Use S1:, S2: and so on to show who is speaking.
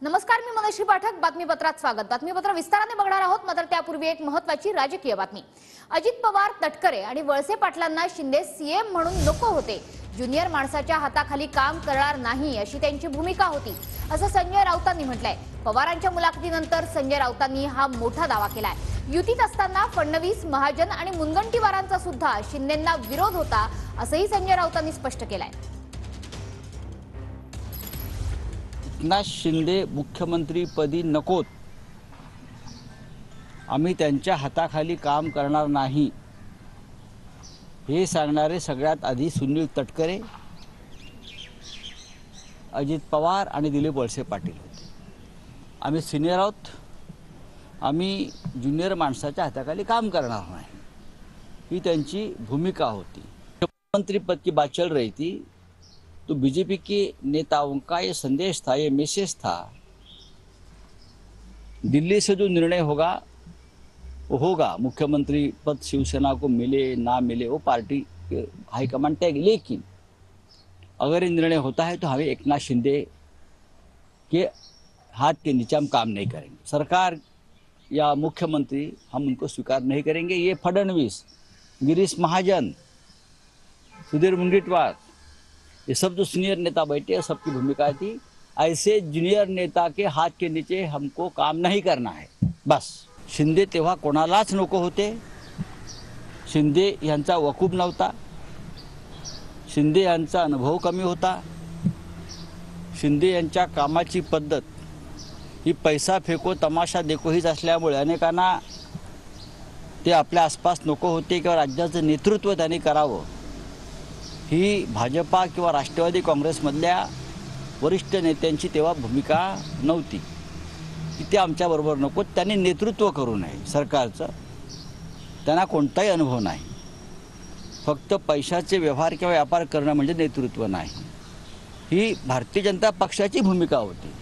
S1: नमस्कार, मी मनोश्री पाठक. बातमीपत्रात स्वागत. बातमीपत्र विस्ताराने बघणार आहोत, मात्र त्यापूर्वी एक महत्त्वाची राजकीय बातमी. अजित पवार, तटकरे आणि वळसे पाटलांना शिंदे सीएम म्हणून नको होते. ज्युनियर माणसाच्या हाताखाली काम करणार नाही अशी त्यांची भूमिका होती, असं संजय राऊतांनी म्हटलंय. पवारांच्या मुलाखतीनंतर संजय राऊतांनी हा मोठा दावा केलाय. युतीत असताना फडणवीस, महाजन आणि मुनगंटीवारांचा सुद्धा शिंदेंना विरोध होता, असंही संजय राऊतांनी स्पष्ट केलंय.
S2: एकनाथ शिंदे मुख्यमंत्रीपदी नकोत, आम्ही त्यांच्या हाताखाली काम करणार नाही, हे सांगणारे सगळ्यात आधी सुनील तटकरे, अजित पवार आणि दिलीप वळसे पाटील होते. आम्ही सिनियर आहोत, आम्ही ज्युनियर माणसाच्या हाताखाली काम करणार नाही, ही त्यांची भूमिका होती. मुख्यमंत्रीपद की बात चल रही थी तो बीजेपी के नेताओं का ये संदेश था, ये मैसेज था, दिल्ली से जो निर्णय होगा वो होगा. मुख्यमंत्री पद शिवसेना को मिले ना मिले वो पार्टी हाईकमान तय, लेकिन अगर ये निर्णय होता है तो हमें एकनाथ शिंदे के हाथ के नीचे हम काम नहीं करेंगे. सरकार या मुख्यमंत्री हम उनको स्वीकार नहीं करेंगे. ये फडणवीस, गिरीश महाजन, सुधीर मुनगंटीवार, ये सब जो सीनियर नेता बैठे हैं, सबकी भूमिका थी ऐसे जूनियर नेता के हाथ के नीचे हमको काम नहीं करना है, बस. शिंदे तेव्हा कोणालाच नको होते. शिंदे यांचा वकूब नव्हता, शिंदे यांचा अनुभव कमी होता. शिंदे यांच्या कामाची पद्धत ही पैसा फेको तमाशा देखो हीच असल्यामुळे अनेकांना ते आपल्या आसपास नको होते किंवा राज्याचं नेतृत्व त्यांनी करावं ही भाजपा किंवा राष्ट्रवादी काँग्रेसमधल्या वरिष्ठ नेत्यांची तेव्हा भूमिका नव्हती की ते आमच्याबरोबर नको, त्यांनी नेतृत्व करू नये सरकारचं. त्यांना कोणताही अनुभव नाही. फक्त पैशाचे व्यवहार किंवा व्यापार करणं म्हणजे नेतृत्व नाही, ही भारतीय जनता पक्षाची भूमिका होती.